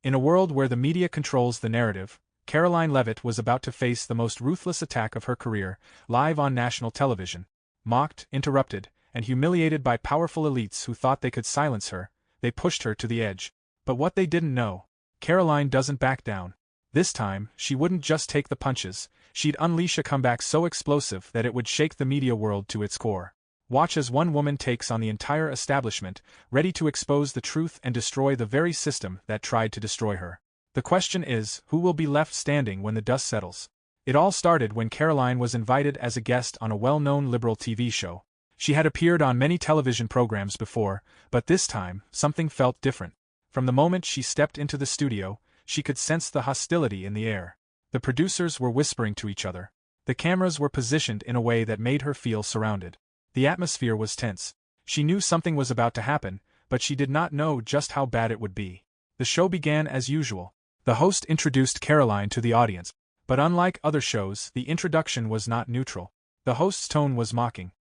In a world where the media controls the narrative, Karoline Leavitt was about to face the most ruthless attack of her career, live on national television. Mocked, interrupted, and humiliated by powerful elites who thought they could silence her, they pushed her to the edge. But what they didn't know, Karoline doesn't back down. This time, she wouldn't just take the punches, she'd unleash a comeback so explosive that it would shake the media world to its core. Watch as one woman takes on the entire establishment, ready to expose the truth and destroy the very system that tried to destroy her. The question is, who will be left standing when the dust settles? It all started when Karoline was invited as a guest on a well-known liberal TV show. She had appeared on many television programs before, but this time, something felt different. From the moment she stepped into the studio, she could sense the hostility in the air. The producers were whispering to each other. The cameras were positioned in a way that made her feel surrounded. The atmosphere was tense. She knew something was about to happen, but she did not know just how bad it would be. The show began as usual. The host introduced Karoline to the audience. But unlike other shows, the introduction was not neutral. The host's tone was mocking.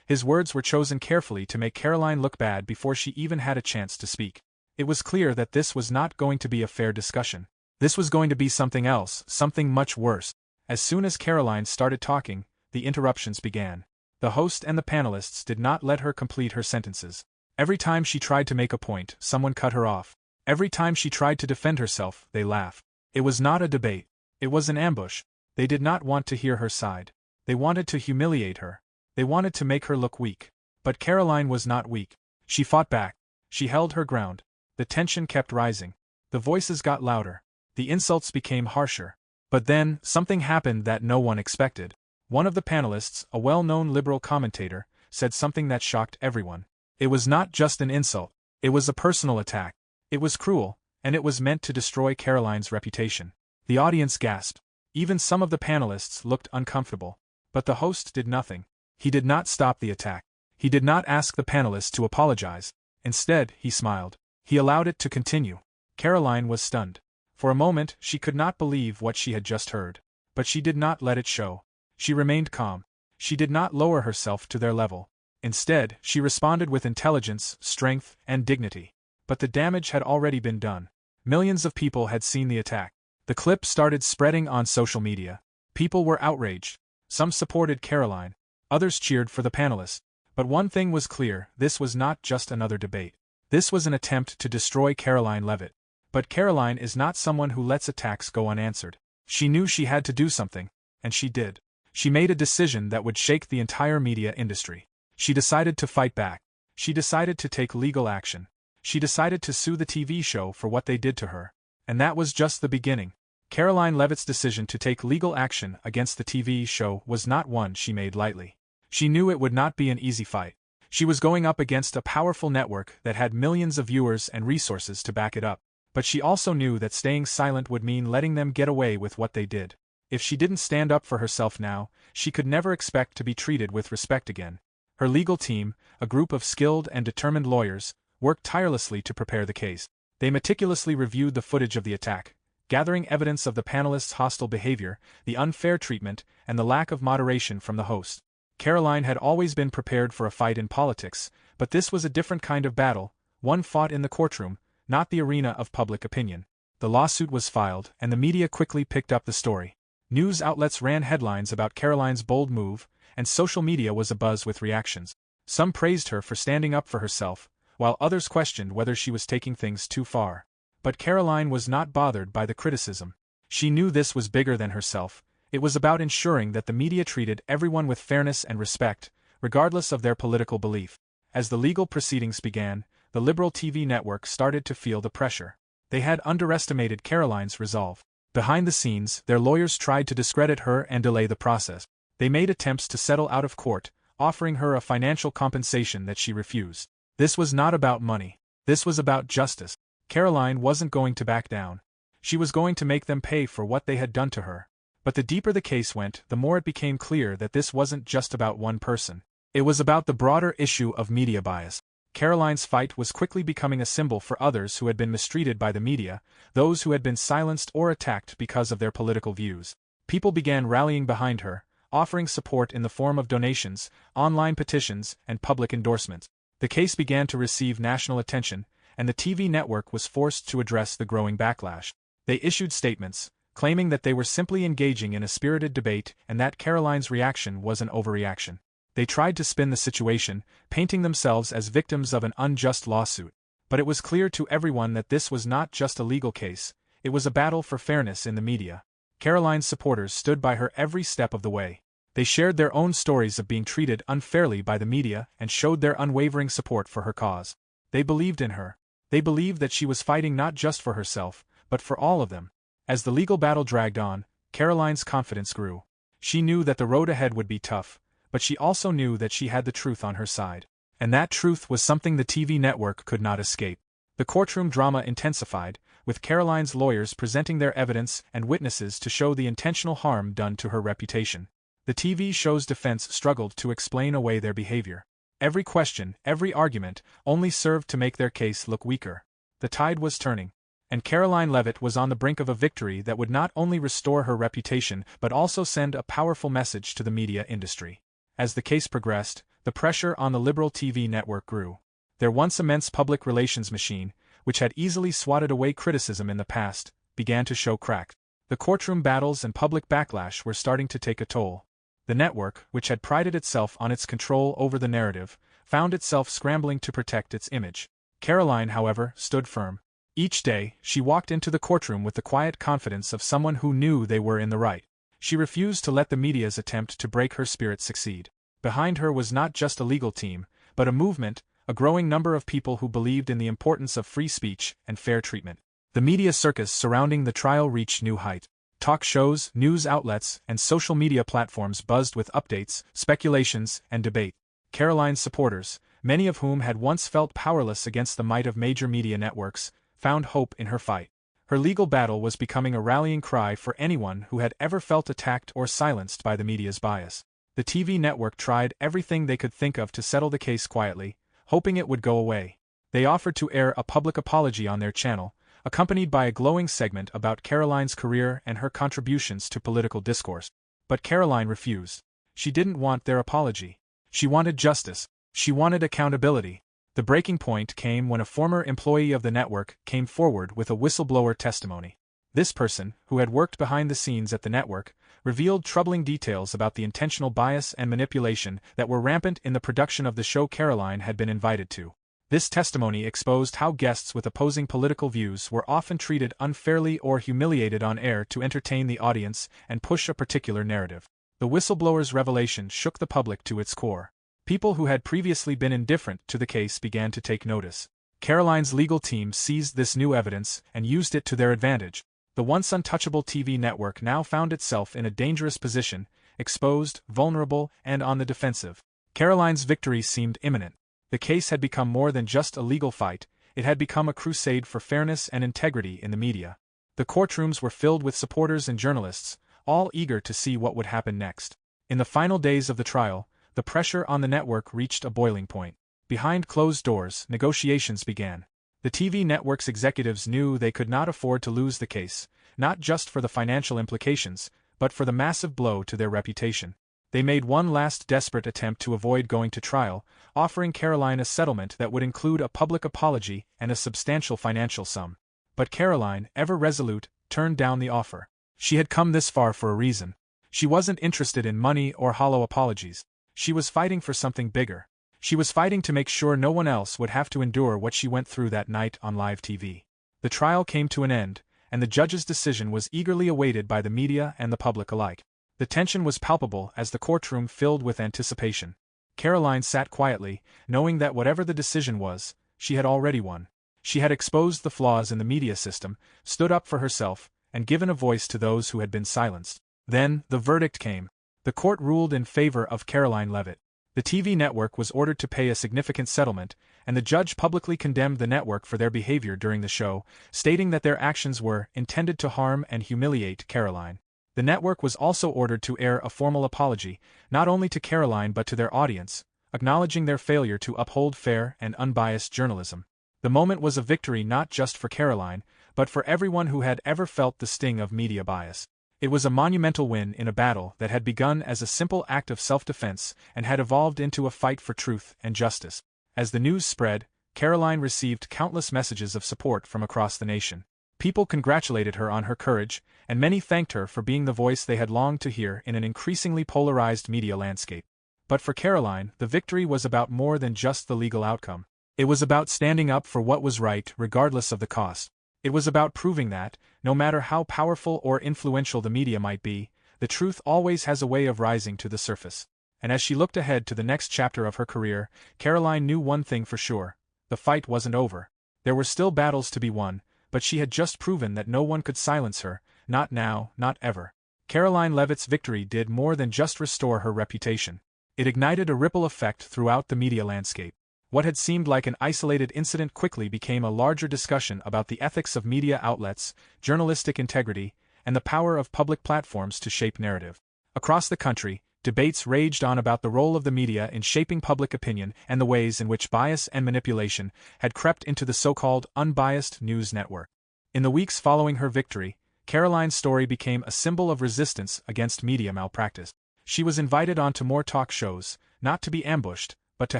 His words were chosen carefully to make Karoline look bad before she even had a chance to speak. It was clear that this was not going to be a fair discussion. This was going to be something else, something much worse. As soon as Karoline started talking, the interruptions began. The host and the panelists did not let her complete her sentences. Every time she tried to make a point, someone cut her off. Every time she tried to defend herself, they laughed. It was not a debate. It was an ambush. They did not want to hear her side. They wanted to humiliate her. They wanted to make her look weak. But Karoline was not weak. She fought back. She held her ground. The tension kept rising. The voices got louder. The insults became harsher. But then, something happened that no one expected. One of the panelists, a well-known liberal commentator, said something that shocked everyone. It was not just an insult. It was a personal attack. It was cruel, and it was meant to destroy Karoline's reputation. The audience gasped. Even some of the panelists looked uncomfortable. But the host did nothing. He did not stop the attack. He did not ask the panelists to apologize. Instead, he smiled. He allowed it to continue. Karoline was stunned. For a moment, she could not believe what she had just heard. But she did not let it show. She remained calm. She did not lower herself to their level. Instead, she responded with intelligence, strength, and dignity. But the damage had already been done. Millions of people had seen the attack. The clip started spreading on social media. People were outraged. Some supported Karoline. Others cheered for the panelists. But one thing was clear, this was not just another debate. This was an attempt to destroy Karoline Leavitt. But Karoline is not someone who lets attacks go unanswered. She knew she had to do something, and she did. She made a decision that would shake the entire media industry. She decided to fight back. She decided to take legal action. She decided to sue the TV show for what they did to her. And that was just the beginning. Karoline Leavitt's decision to take legal action against the TV show was not one she made lightly. She knew it would not be an easy fight. She was going up against a powerful network that had millions of viewers and resources to back it up. But she also knew that staying silent would mean letting them get away with what they did. If she didn't stand up for herself now, she could never expect to be treated with respect again. Her legal team, a group of skilled and determined lawyers, worked tirelessly to prepare the case. They meticulously reviewed the footage of the attack, gathering evidence of the panelists' hostile behavior, the unfair treatment, and the lack of moderation from the host. Karoline had always been prepared for a fight in politics, but this was a different kind of battle, one fought in the courtroom, not the arena of public opinion. The lawsuit was filed, and the media quickly picked up the story. News outlets ran headlines about Karoline's bold move, and social media was abuzz with reactions. Some praised her for standing up for herself, while others questioned whether she was taking things too far. But Karoline was not bothered by the criticism. She knew this was bigger than herself. It was about ensuring that the media treated everyone with fairness and respect, regardless of their political belief. As the legal proceedings began, the liberal TV network started to feel the pressure. They had underestimated Karoline's resolve. Behind the scenes, their lawyers tried to discredit her and delay the process. They made attempts to settle out of court, offering her a financial compensation that she refused. This was not about money. This was about justice. Karoline wasn't going to back down. She was going to make them pay for what they had done to her. But the deeper the case went, the more it became clear that this wasn't just about one person. It was about the broader issue of media bias. Karoline's fight was quickly becoming a symbol for others who had been mistreated by the media, those who had been silenced or attacked because of their political views. People began rallying behind her, offering support in the form of donations, online petitions, and public endorsements. The case began to receive national attention, and the TV network was forced to address the growing backlash. They issued statements, claiming that they were simply engaging in a spirited debate and that Karoline's reaction was an overreaction. They tried to spin the situation, painting themselves as victims of an unjust lawsuit. But it was clear to everyone that this was not just a legal case, it was a battle for fairness in the media. Karoline's supporters stood by her every step of the way. They shared their own stories of being treated unfairly by the media and showed their unwavering support for her cause. They believed in her. They believed that she was fighting not just for herself, but for all of them. As the legal battle dragged on, Karoline's confidence grew. She knew that the road ahead would be tough, but she also knew that she had the truth on her side. And that truth was something the TV network could not escape. The courtroom drama intensified, with Karoline's lawyers presenting their evidence and witnesses to show the intentional harm done to her reputation. The TV show's defense struggled to explain away their behavior. Every question, every argument, only served to make their case look weaker. The tide was turning, and Karoline Leavitt was on the brink of a victory that would not only restore her reputation but also send a powerful message to the media industry. As the case progressed, the pressure on the liberal TV network grew. Their once immense public relations machine, which had easily swatted away criticism in the past, began to show cracks. The courtroom battles and public backlash were starting to take a toll. The network, which had prided itself on its control over the narrative, found itself scrambling to protect its image. Karoline, however, stood firm. Each day, she walked into the courtroom with the quiet confidence of someone who knew they were in the right. She refused to let the media's attempt to break her spirit succeed. Behind her was not just a legal team, but a movement, a growing number of people who believed in the importance of free speech and fair treatment. The media circus surrounding the trial reached new heights. Talk shows, news outlets, and social media platforms buzzed with updates, speculations, and debate. Karoline's supporters, many of whom had once felt powerless against the might of major media networks, found hope in her fight. Her legal battle was becoming a rallying cry for anyone who had ever felt attacked or silenced by the media's bias. The TV network tried everything they could think of to settle the case quietly, hoping it would go away. They offered to air a public apology on their channel, accompanied by a glowing segment about Karoline's career and her contributions to political discourse. But Karoline refused. She didn't want their apology. She wanted justice. She wanted accountability. The breaking point came when a former employee of the network came forward with a whistleblower testimony. This person, who had worked behind the scenes at the network, revealed troubling details about the intentional bias and manipulation that were rampant in the production of the show Karoline had been invited to. This testimony exposed how guests with opposing political views were often treated unfairly or humiliated on air to entertain the audience and push a particular narrative. The whistleblower's revelation shook the public to its core. People who had previously been indifferent to the case began to take notice. Karoline's legal team seized this new evidence and used it to their advantage. The once untouchable TV network now found itself in a dangerous position, exposed, vulnerable, and on the defensive. Karoline's victory seemed imminent. The case had become more than just a legal fight, it had become a crusade for fairness and integrity in the media. The courtrooms were filled with supporters and journalists, all eager to see what would happen next. In the final days of the trial, the pressure on the network reached a boiling point. Behind closed doors, negotiations began. The TV network's executives knew they could not afford to lose the case, not just for the financial implications, but for the massive blow to their reputation. They made one last desperate attempt to avoid going to trial, offering Karoline a settlement that would include a public apology and a substantial financial sum. But Karoline, ever resolute, turned down the offer. She had come this far for a reason. She wasn't interested in money or hollow apologies. She was fighting for something bigger. She was fighting to make sure no one else would have to endure what she went through that night on live TV. The trial came to an end, and the judge's decision was eagerly awaited by the media and the public alike. The tension was palpable as the courtroom filled with anticipation. Karoline sat quietly, knowing that whatever the decision was, she had already won. She had exposed the flaws in the media system, stood up for herself, and given a voice to those who had been silenced. Then, the verdict came. The court ruled in favor of Karoline Leavitt. The TV network was ordered to pay a significant settlement, and the judge publicly condemned the network for their behavior during the show, stating that their actions were intended to harm and humiliate Karoline. The network was also ordered to air a formal apology, not only to Karoline but to their audience, acknowledging their failure to uphold fair and unbiased journalism. The moment was a victory not just for Karoline, but for everyone who had ever felt the sting of media bias. It was a monumental win in a battle that had begun as a simple act of self-defense and had evolved into a fight for truth and justice. As the news spread, Karoline received countless messages of support from across the nation. People congratulated her on her courage, and many thanked her for being the voice they had longed to hear in an increasingly polarized media landscape. But for Karoline, the victory was about more than just the legal outcome. It was about standing up for what was right regardless of the cost. It was about proving that, no matter how powerful or influential the media might be, the truth always has a way of rising to the surface. And as she looked ahead to the next chapter of her career, Karoline knew one thing for sure: the fight wasn't over. There were still battles to be won, but she had just proven that no one could silence her, not now, not ever. Karoline Leavitt's victory did more than just restore her reputation. It ignited a ripple effect throughout the media landscape. What had seemed like an isolated incident quickly became a larger discussion about the ethics of media outlets, journalistic integrity, and the power of public platforms to shape narrative. Across the country, debates raged on about the role of the media in shaping public opinion and the ways in which bias and manipulation had crept into the so-called unbiased news network. In the weeks following her victory, Karoline's story became a symbol of resistance against media malpractice. She was invited onto more talk shows, not to be ambushed, but to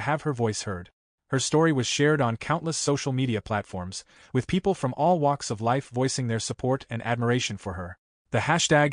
have her voice heard. Her story was shared on countless social media platforms, with people from all walks of life voicing their support and admiration for her. The hashtag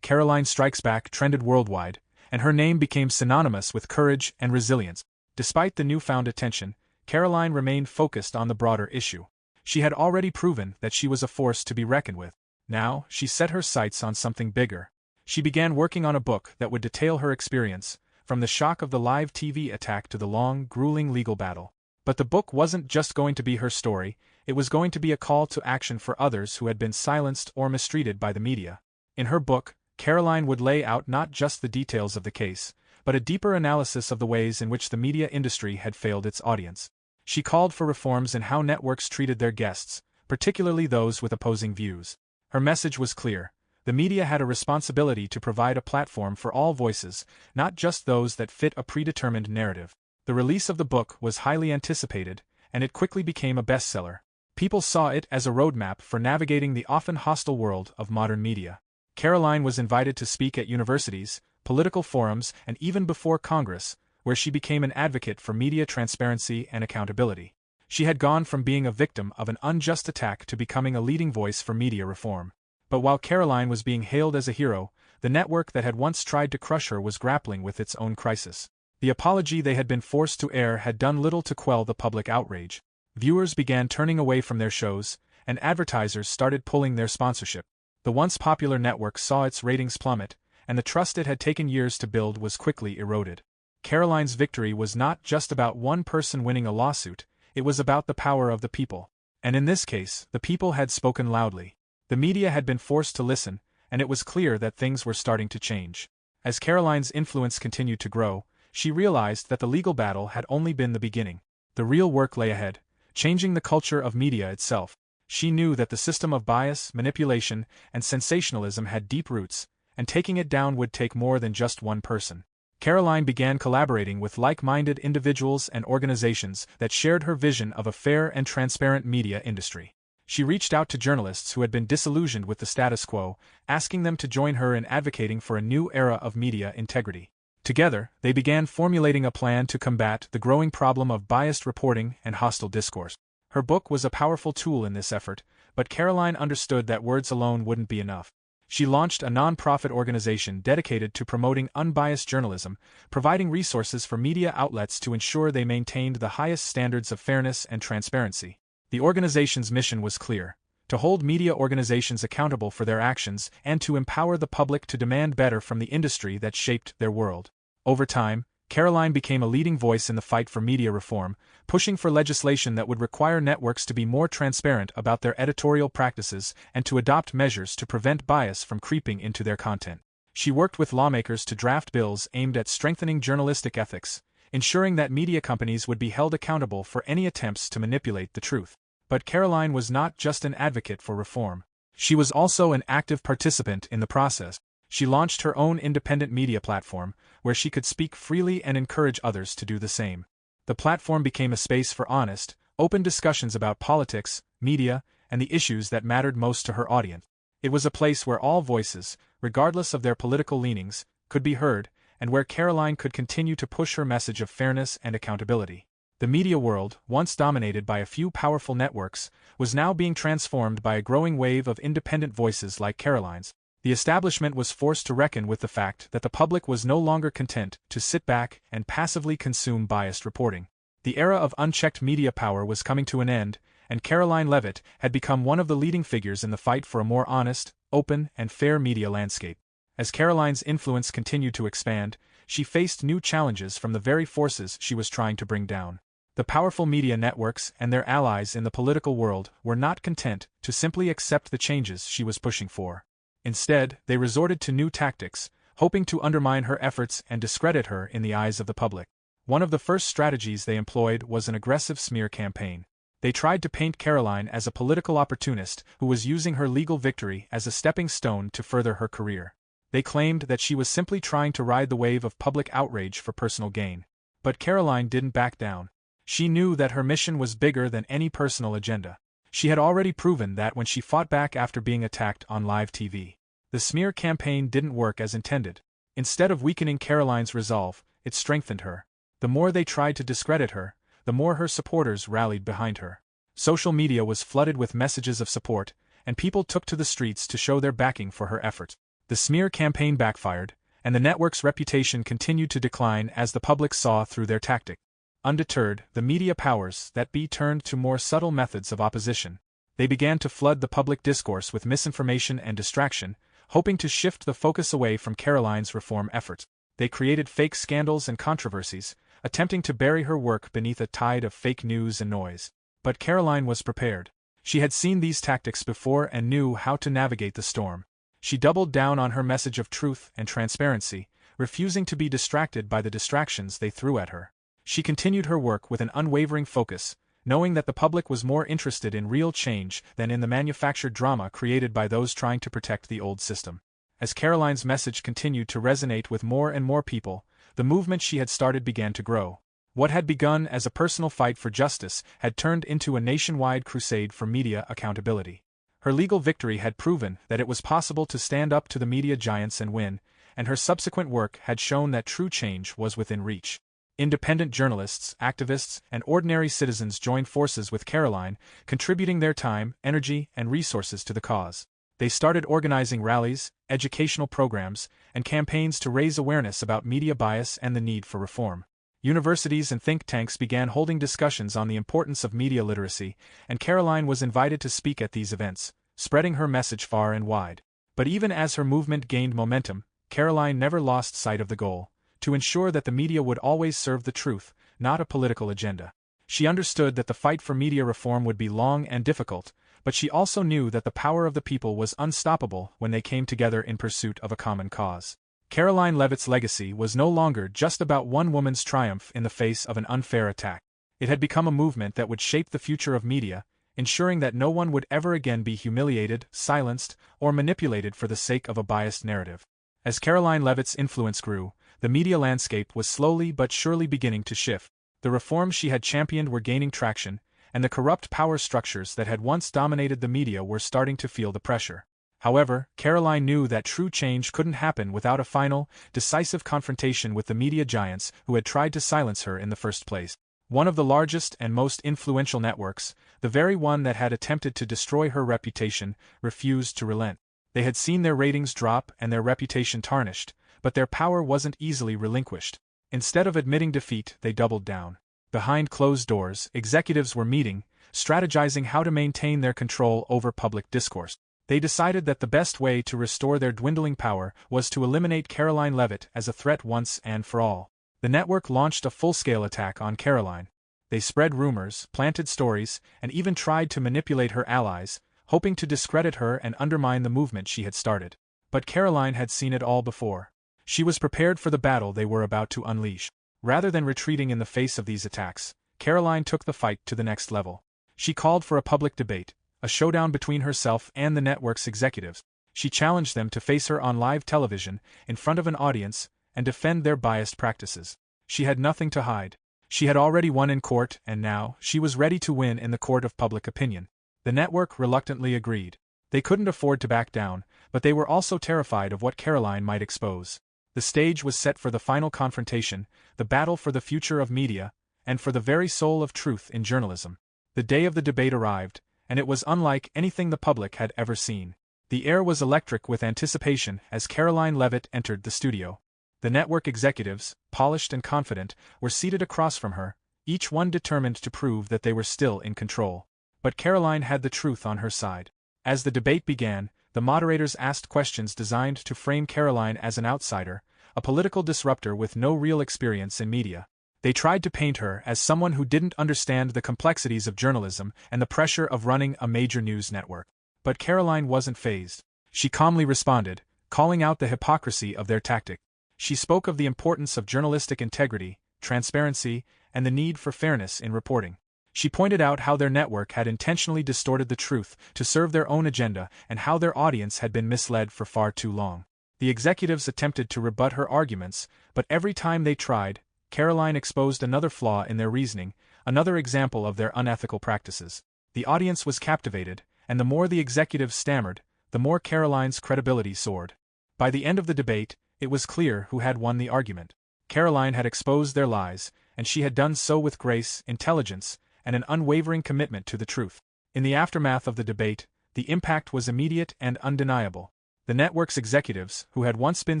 Karoline Strikes Back trended worldwide, and her name became synonymous with courage and resilience. Despite the newfound attention, Karoline remained focused on the broader issue. She had already proven that she was a force to be reckoned with. Now, she set her sights on something bigger. She began working on a book that would detail her experience, from the shock of the live TV attack to the long, grueling legal battle. But the book wasn't just going to be her story, it was going to be a call to action for others who had been silenced or mistreated by the media. In her book, Karoline would lay out not just the details of the case, but a deeper analysis of the ways in which the media industry had failed its audience. She called for reforms in how networks treated their guests, particularly those with opposing views. Her message was clear: the media had a responsibility to provide a platform for all voices, not just those that fit a predetermined narrative. The release of the book was highly anticipated, and it quickly became a bestseller. People saw it as a roadmap for navigating the often hostile world of modern media. Karoline was invited to speak at universities, political forums, and even before Congress, where she became an advocate for media transparency and accountability. She had gone from being a victim of an unjust attack to becoming a leading voice for media reform. But while Karoline was being hailed as a hero, the network that had once tried to crush her was grappling with its own crisis. The apology they had been forced to air had done little to quell the public outrage. Viewers began turning away from their shows, and advertisers started pulling their sponsorship. The once popular network saw its ratings plummet, and the trust it had taken years to build was quickly eroded. Karoline's victory was not just about one person winning a lawsuit, it was about the power of the people. And in this case, the people had spoken loudly. The media had been forced to listen, and it was clear that things were starting to change. As Karoline's influence continued to grow, she realized that the legal battle had only been the beginning. The real work lay ahead, changing the culture of media itself. She knew that the system of bias, manipulation, and sensationalism had deep roots, and taking it down would take more than just one person. Karoline began collaborating with like-minded individuals and organizations that shared her vision of a fair and transparent media industry. She reached out to journalists who had been disillusioned with the status quo, asking them to join her in advocating for a new era of media integrity. Together, they began formulating a plan to combat the growing problem of biased reporting and hostile discourse. Her book was a powerful tool in this effort, but Karoline understood that words alone wouldn't be enough. She launched a non-profit organization dedicated to promoting unbiased journalism, providing resources for media outlets to ensure they maintained the highest standards of fairness and transparency. The organization's mission was clear: to hold media organizations accountable for their actions and to empower the public to demand better from the industry that shaped their world. Over time, Karoline became a leading voice in the fight for media reform, pushing for legislation that would require networks to be more transparent about their editorial practices and to adopt measures to prevent bias from creeping into their content. She worked with lawmakers to draft bills aimed at strengthening journalistic ethics, ensuring that media companies would be held accountable for any attempts to manipulate the truth. But Karoline was not just an advocate for reform. She was also an active participant in the process. She launched her own independent media platform, where she could speak freely and encourage others to do the same. The platform became a space for honest, open discussions about politics, media, and the issues that mattered most to her audience. It was a place where all voices, regardless of their political leanings, could be heard, and where Karoline could continue to push her message of fairness and accountability. The media world, once dominated by a few powerful networks, was now being transformed by a growing wave of independent voices like Karoline's. The establishment was forced to reckon with the fact that the public was no longer content to sit back and passively consume biased reporting. The era of unchecked media power was coming to an end, and Karoline Leavitt had become one of the leading figures in the fight for a more honest, open, and fair media landscape. As Karoline's influence continued to expand, she faced new challenges from the very forces she was trying to bring down. The powerful media networks and their allies in the political world were not content to simply accept the changes she was pushing for. Instead, they resorted to new tactics, hoping to undermine her efforts and discredit her in the eyes of the public. One of the first strategies they employed was an aggressive smear campaign. They tried to paint Karoline as a political opportunist who was using her legal victory as a stepping stone to further her career. They claimed that she was simply trying to ride the wave of public outrage for personal gain. But Karoline didn't back down. She knew that her mission was bigger than any personal agenda. She had already proven that when she fought back after being attacked on live TV. The smear campaign didn't work as intended. Instead of weakening Karoline's resolve, it strengthened her. The more they tried to discredit her, the more her supporters rallied behind her. Social media was flooded with messages of support, and people took to the streets to show their backing for her efforts. The smear campaign backfired, and the network's reputation continued to decline as the public saw through their tactic. Undeterred, the media powers that be turned to more subtle methods of opposition. They began to flood the public discourse with misinformation and distraction, hoping to shift the focus away from Karoline's reform efforts. They created fake scandals and controversies, attempting to bury her work beneath a tide of fake news and noise. But Karoline was prepared. She had seen these tactics before and knew how to navigate the storm. She doubled down on her message of truth and transparency, refusing to be distracted by the distractions they threw at her. She continued her work with an unwavering focus, knowing that the public was more interested in real change than in the manufactured drama created by those trying to protect the old system. As Karoline's message continued to resonate with more and more people, the movement she had started began to grow. What had begun as a personal fight for justice had turned into a nationwide crusade for media accountability. Her legal victory had proven that it was possible to stand up to the media giants and win, and her subsequent work had shown that true change was within reach. Independent journalists, activists, and ordinary citizens joined forces with Karoline, contributing their time, energy, and resources to the cause. They started organizing rallies, educational programs, and campaigns to raise awareness about media bias and the need for reform. Universities and think tanks began holding discussions on the importance of media literacy, and Karoline was invited to speak at these events, spreading her message far and wide. But even as her movement gained momentum, Karoline never lost sight of the goal: to ensure that the media would always serve the truth, not a political agenda. She understood that the fight for media reform would be long and difficult, but she also knew that the power of the people was unstoppable when they came together in pursuit of a common cause. Karoline Leavitt's legacy was no longer just about one woman's triumph in the face of an unfair attack. It had become a movement that would shape the future of media, ensuring that no one would ever again be humiliated, silenced, or manipulated for the sake of a biased narrative. As Karoline Leavitt's influence grew, the media landscape was slowly but surely beginning to shift. The reforms she had championed were gaining traction, and the corrupt power structures that had once dominated the media were starting to feel the pressure. However, Karoline knew that true change couldn't happen without a final, decisive confrontation with the media giants who had tried to silence her in the first place. One of the largest and most influential networks, the very one that had attempted to destroy her reputation, refused to relent. They had seen their ratings drop and their reputation tarnished, but their power wasn't easily relinquished. Instead of admitting defeat, they doubled down. Behind closed doors, executives were meeting, strategizing how to maintain their control over public discourse. They decided that the best way to restore their dwindling power was to eliminate Karoline Leavitt as a threat once and for all. The network launched a full-scale attack on Karoline. They spread rumors, planted stories, and even tried to manipulate her allies, hoping to discredit her and undermine the movement she had started. But Karoline had seen it all before. She was prepared for the battle they were about to unleash. Rather than retreating in the face of these attacks, Karoline took the fight to the next level. She called for a public debate, a showdown between herself and the network's executives. She challenged them to face her on live television, in front of an audience, and defend their biased practices. She had nothing to hide. She had already won in court, and now she was ready to win in the court of public opinion. The network reluctantly agreed. They couldn't afford to back down, but they were also terrified of what Karoline might expose. The stage was set for the final confrontation, the battle for the future of media, and for the very soul of truth in journalism. The day of the debate arrived, and it was unlike anything the public had ever seen. The air was electric with anticipation as Karoline Leavitt entered the studio. The network executives, polished and confident, were seated across from her, each one determined to prove that they were still in control. But Karoline had the truth on her side. As the debate began, the moderators asked questions designed to frame Karoline as an outsider, a political disruptor with no real experience in media. They tried to paint her as someone who didn't understand the complexities of journalism and the pressure of running a major news network. But Karoline wasn't fazed. She calmly responded, calling out the hypocrisy of their tactic. She spoke of the importance of journalistic integrity, transparency, and the need for fairness in reporting. She pointed out how their network had intentionally distorted the truth to serve their own agenda and how their audience had been misled for far too long. The executives attempted to rebut her arguments, but every time they tried, Karoline exposed another flaw in their reasoning, another example of their unethical practices. The audience was captivated, and the more the executives stammered, the more Karoline's credibility soared. By the end of the debate, it was clear who had won the argument. Karoline had exposed their lies, and she had done so with grace, intelligence, and an unwavering commitment to the truth. In the aftermath of the debate, the impact was immediate and undeniable. The network's executives, who had once been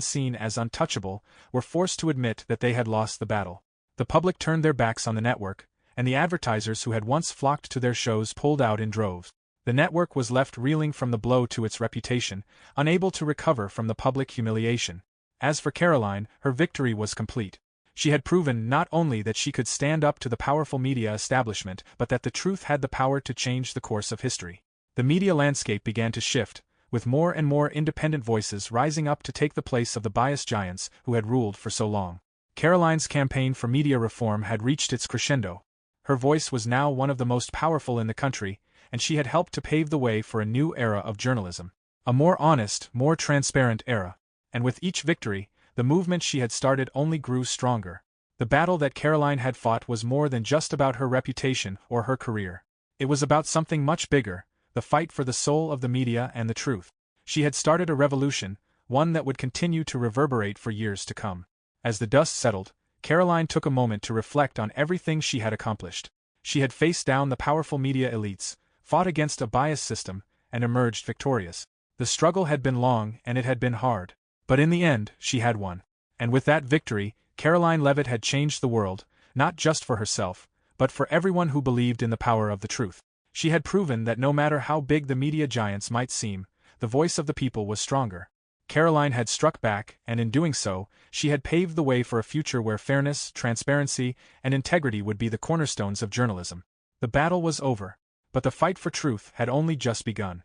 seen as untouchable, were forced to admit that they had lost the battle. The public turned their backs on the network, and the advertisers who had once flocked to their shows pulled out in droves. The network was left reeling from the blow to its reputation, unable to recover from the public humiliation. As for Karoline, her victory was complete. She had proven not only that she could stand up to the powerful media establishment, but that the truth had the power to change the course of history. The media landscape began to shift, with more and more independent voices rising up to take the place of the biased giants who had ruled for so long. Karoline's campaign for media reform had reached its crescendo. Her voice was now one of the most powerful in the country, and she had helped to pave the way for a new era of journalism. A more honest, more transparent era. And with each victory, the movement she had started only grew stronger. The battle that Karoline had fought was more than just about her reputation or her career. It was about something much bigger, the fight for the soul of the media and the truth. She had started a revolution, one that would continue to reverberate for years to come. As the dust settled, Karoline took a moment to reflect on everything she had accomplished. She had faced down the powerful media elites, fought against a biased system, and emerged victorious. The struggle had been long and it had been hard. But in the end, she had won. And with that victory, Karoline Leavitt had changed the world, not just for herself, but for everyone who believed in the power of the truth. She had proven that no matter how big the media giants might seem, the voice of the people was stronger. Karoline had struck back, and in doing so, she had paved the way for a future where fairness, transparency, and integrity would be the cornerstones of journalism. The battle was over, but the fight for truth had only just begun.